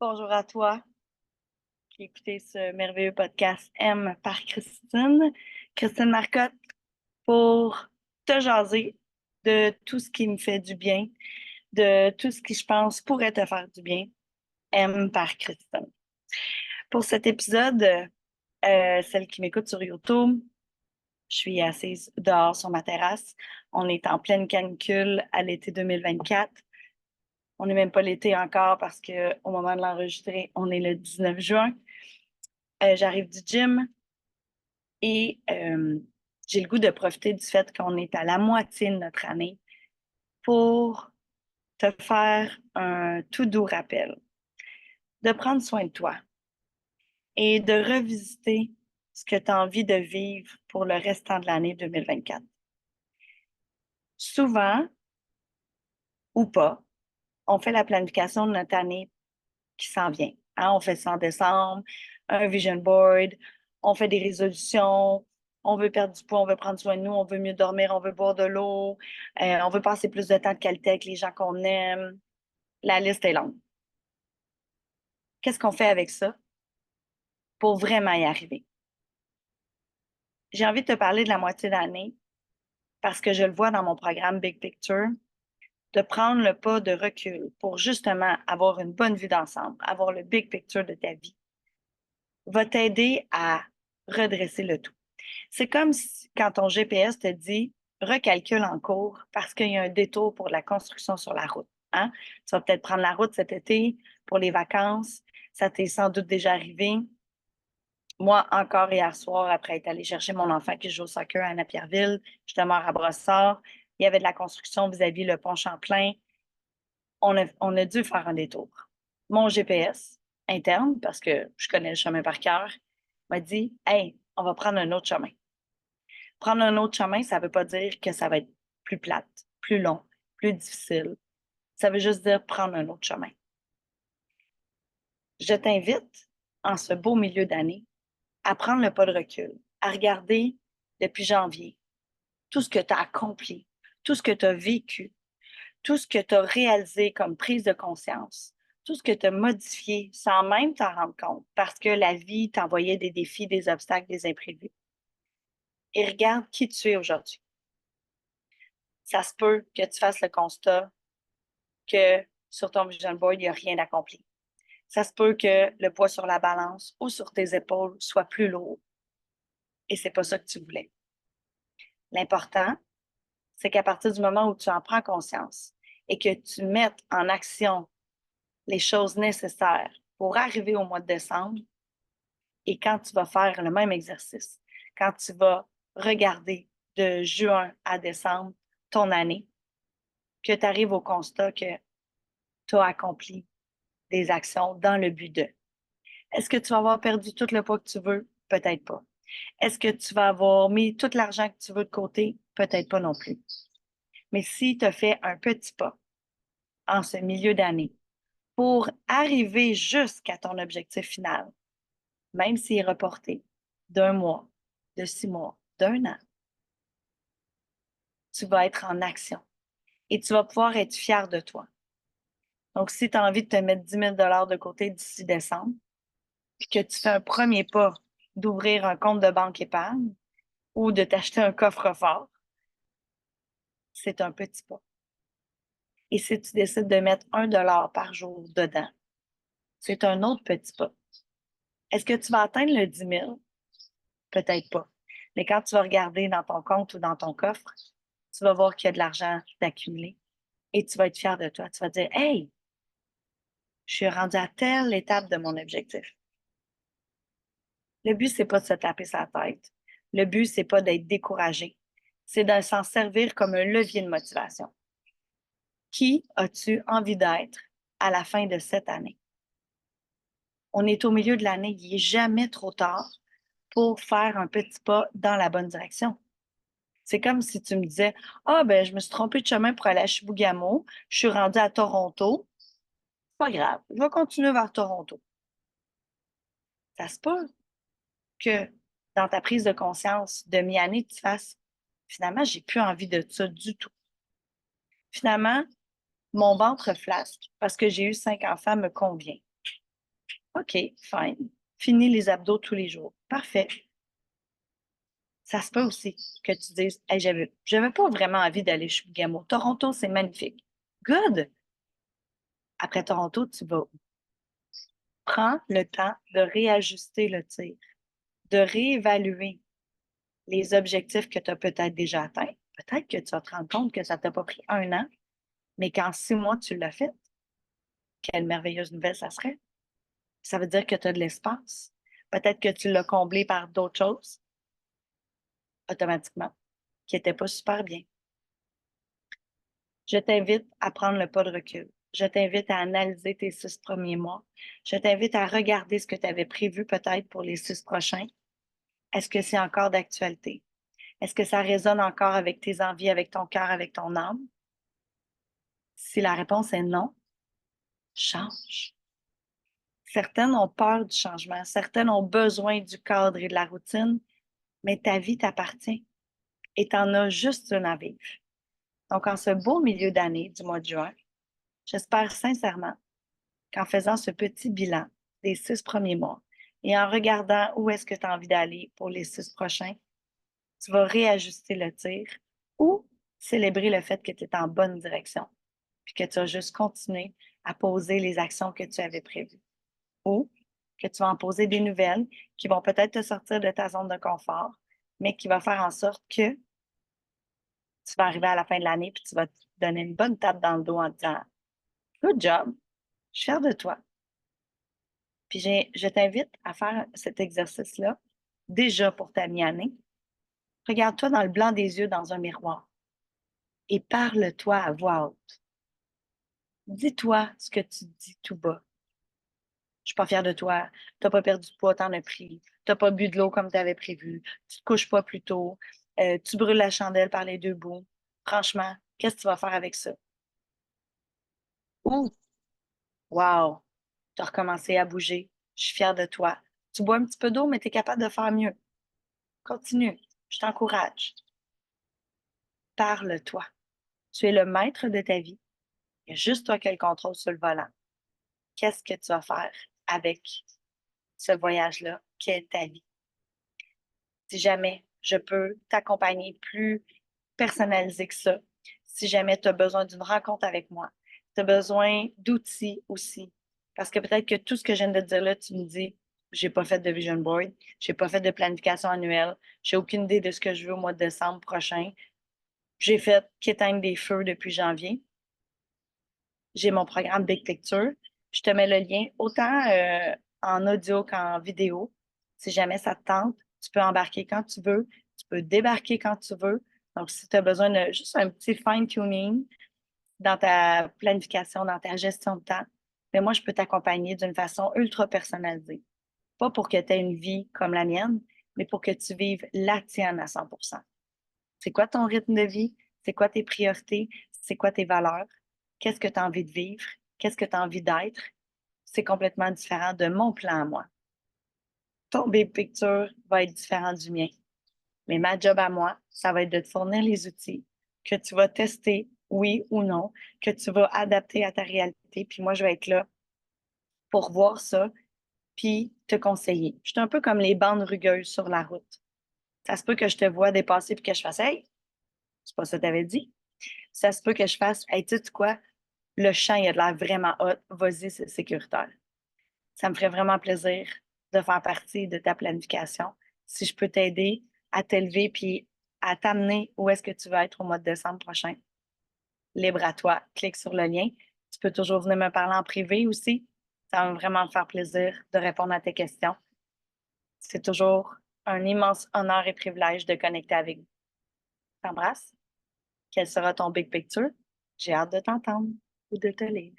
Bonjour à toi qui écoutez ce merveilleux podcast M par Christine. Christine Marcotte pour te jaser de tout ce qui me fait du bien, de tout ce qui, je pense, pourrait te faire du bien. M par Christine. Pour cet épisode, celle qui m'écoute sur YouTube, je suis assise dehors sur ma terrasse. On est en pleine canicule à l'été 2024. On n'est même pas l'été encore parce qu'au moment de l'enregistrer, on est le 19 juin. J'arrive du gym et j'ai le goût de profiter du fait qu'on est à la moitié de notre année pour te faire un tout doux rappel de prendre soin de toi et de revisiter ce que tu as envie de vivre pour le restant de l'année 2024. Souvent, ou pas, on fait la planification de notre année qui s'en vient. Hein? On fait ça en décembre, un vision board, on fait des résolutions, on veut perdre du poids, on veut prendre soin de nous, on veut mieux dormir, on veut boire de l'eau, on veut passer plus de temps de qualité avec les gens qu'on aime. La liste est longue. Qu'est-ce qu'on fait avec ça pour vraiment y arriver? J'ai envie de te parler de la moitié d'année parce que je le vois dans mon programme Big Picture, de prendre le pas de recul pour justement avoir une bonne vie d'ensemble, avoir le big picture de ta vie, va t'aider à redresser le tout. C'est comme si, quand ton GPS te dit recalcule en cours parce qu'il y a un détour pour la construction sur la route. Hein? Tu vas peut-être prendre la route cet été pour les vacances. Ça t'est sans doute déjà arrivé. Moi, encore hier soir, après être allée chercher mon enfant qui joue au soccer à Napierville, je demeure à Brossard. Il y avait de la construction vis-à-vis le pont Champlain. On a dû faire un détour. Mon GPS interne, parce que je connais le chemin par cœur, m'a dit hey, on va prendre un autre chemin. Prendre un autre chemin, ça ne veut pas dire que ça va être plus plate, plus long, plus difficile. Ça veut juste dire prendre un autre chemin. Je t'invite, en ce beau milieu d'année, à prendre le pas de recul, à regarder depuis janvier tout ce que tu as accompli, tout ce que tu as vécu, tout ce que tu as réalisé comme prise de conscience, tout ce que tu as modifié sans même t'en rendre compte parce que la vie t'envoyait des défis, des obstacles, des imprévus. Et regarde qui tu es aujourd'hui. Ça se peut que tu fasses le constat que sur ton vision board, il n'y a rien d'accompli. Ça se peut que le poids sur la balance ou sur tes épaules soit plus lourd. Et c'est pas ça que tu voulais. L'important, c'est qu'à partir du moment où tu en prends conscience et que tu mettes en action les choses nécessaires pour arriver au mois de décembre, et quand tu vas faire le même exercice, quand tu vas regarder de juin à décembre ton année, que tu arrives au constat que tu as accompli des actions dans le but de. Est-ce que tu vas avoir perdu tout le poids que tu veux? Peut-être pas. Est-ce que tu vas avoir mis tout l'argent que tu veux de côté? Peut-être pas non plus. Mais si tu as fait un petit pas en ce milieu d'année pour arriver jusqu'à ton objectif final, même s'il est reporté d'un mois, de 6 mois, d'un an, tu vas être en action et tu vas pouvoir être fier de toi. Donc, si tu as envie de te mettre 10 000 $ de côté d'ici décembre, puis que tu fais un premier pas d'ouvrir un compte de banque épargne ou de t'acheter un coffre-fort, c'est un petit pas. Et si tu décides de mettre 1 $ par jour dedans, c'est un autre petit pas. Est-ce que tu vas atteindre le 10 000? Peut-être pas. Mais quand tu vas regarder dans ton compte ou dans ton coffre, tu vas voir qu'il y a de l'argent d'accumuler et tu vas être fier de toi. Tu vas dire, hey, je suis rendu à telle étape de mon objectif. Le but, c'est pas de se taper sa tête. Le but, c'est pas d'être découragé. C'est de s'en servir comme un levier de motivation. Qui as-tu envie d'être à la fin de cette année? On est au milieu de l'année, il n'est jamais trop tard pour faire un petit pas dans la bonne direction. C'est comme si tu me disais, ah, ben, je me suis trompée de chemin pour aller à Chibougamau, je suis rendue à Toronto. Pas grave, je vais continuer vers Toronto. Ça se peut que dans ta prise de conscience de mi-année, tu fasses, finalement, j'ai plus envie de ça du tout. Finalement, mon ventre flasque parce que j'ai eu 5 enfants me convient. OK, fine. Finis les abdos tous les jours. Parfait. Ça se peut aussi que tu dises, hey, j'avais pas vraiment envie d'aller chez Gamo. Toronto, c'est magnifique. Good. Après Toronto, tu vas. Prends le temps de réajuster le tir, de réévaluer les objectifs que tu as peut-être déjà atteints. Peut-être que tu vas te rendre compte que ça t'a pas pris 1 an, mais qu'en 6 mois, tu l'as fait. Quelle merveilleuse nouvelle ça serait. Ça veut dire que tu as de l'espace. Peut-être que tu l'as comblé par d'autres choses automatiquement qui n'étaient pas super bien. Je t'invite à prendre le pas de recul. Je t'invite à analyser tes 6 premiers mois. Je t'invite à regarder ce que tu avais prévu peut-être pour les 6 prochains. Est-ce que c'est encore d'actualité? Est-ce que ça résonne encore avec tes envies, avec ton cœur, avec ton âme? Si la réponse est non, change. Certaines ont peur du changement, certaines ont besoin du cadre et de la routine, mais ta vie t'appartient et tu en as juste une à vivre. Donc, en ce beau milieu d'année du mois de juin, j'espère sincèrement qu'en faisant ce petit bilan des 6 premiers mois et en regardant où est-ce que tu as envie d'aller pour les 6 prochains, tu vas réajuster le tir ou célébrer le fait que tu es en bonne direction, puis que tu as juste continué à poser les actions que tu avais prévues. Ou que tu vas en poser des nouvelles qui vont peut-être te sortir de ta zone de confort, mais qui va faire en sorte que tu vas arriver à la fin de l'année puis tu vas te donner une bonne tape dans le dos en disant Good job, je suis fière de toi. Puis je t'invite à faire cet exercice-là déjà pour ta mi-année. Regarde-toi dans le blanc des yeux dans un miroir et parle-toi à voix haute. Dis-toi ce que tu dis tout bas. Je suis pas fière de toi. Tu n'as pas perdu de poids, t'en as pris. Tu n'as pas bu de l'eau comme tu avais prévu. Tu te couches pas plus tôt. Tu brûles la chandelle par les deux bouts. Franchement, qu'est-ce que tu vas faire avec ça? Ou, wow, tu as recommencé à bouger. Je suis fière de toi. Tu bois un petit peu d'eau, mais tu es capable de faire mieux. Continue. Je t'encourage. Parle-toi. Tu es le maître de ta vie. Il y a juste toi qui as le contrôle sur le volant. Qu'est-ce que tu vas faire avec ce voyage-là qui est ta vie? Si jamais je peux t'accompagner plus personnalisé que ça, si jamais tu as besoin d'une rencontre avec moi, tu as besoin d'outils aussi. Parce que peut-être que tout ce que je viens de te dire là, tu me dis, j'ai pas fait de vision board, j'ai pas fait de planification annuelle, j'ai aucune idée de ce que je veux au mois de décembre prochain. J'ai fait qu'éteindre des feux depuis janvier. J'ai mon programme Big Picture. Je te mets le lien autant en audio qu'en vidéo. Si jamais ça te tente, tu peux embarquer quand tu veux, tu peux débarquer quand tu veux. Donc, si tu as besoin de juste un petit fine-tuning dans ta planification, dans ta gestion de temps, mais moi, je peux t'accompagner d'une façon ultra personnalisée. Pas pour que tu aies une vie comme la mienne, mais pour que tu vives la tienne à 100%. C'est quoi ton rythme de vie? C'est quoi tes priorités? C'est quoi tes valeurs? Qu'est-ce que tu as envie de vivre? Qu'est-ce que tu as envie d'être? C'est complètement différent de mon plan à moi. Ton big picture va être différent du mien. Mais ma job à moi, ça va être de te fournir les outils que tu vas tester, oui ou non, que tu vas adapter à ta réalité. Puis moi, je vais être là pour voir ça, puis te conseiller. Je suis un peu comme les bandes rugueuses sur la route. Ça se peut que je te vois dépasser puis que je fasse Hey, c'est pas ça que tu avais dit. Ça se peut que je fasse Hey, tu sais quoi? Le champ, il a de l'air vraiment hot. Vas-y, c'est sécuritaire. Ça me ferait vraiment plaisir de faire partie de ta planification. Si je peux t'aider à t'élever puis à t'amener où est-ce que tu vas être au mois de décembre prochain, libre à toi. Clique sur le lien. Tu peux toujours venir me parler en privé aussi. Ça va vraiment me faire plaisir de répondre à tes questions. C'est toujours un immense honneur et privilège de connecter avec vous. T'embrasse. Quel sera ton big picture? J'ai hâte de t'entendre ou de te lire.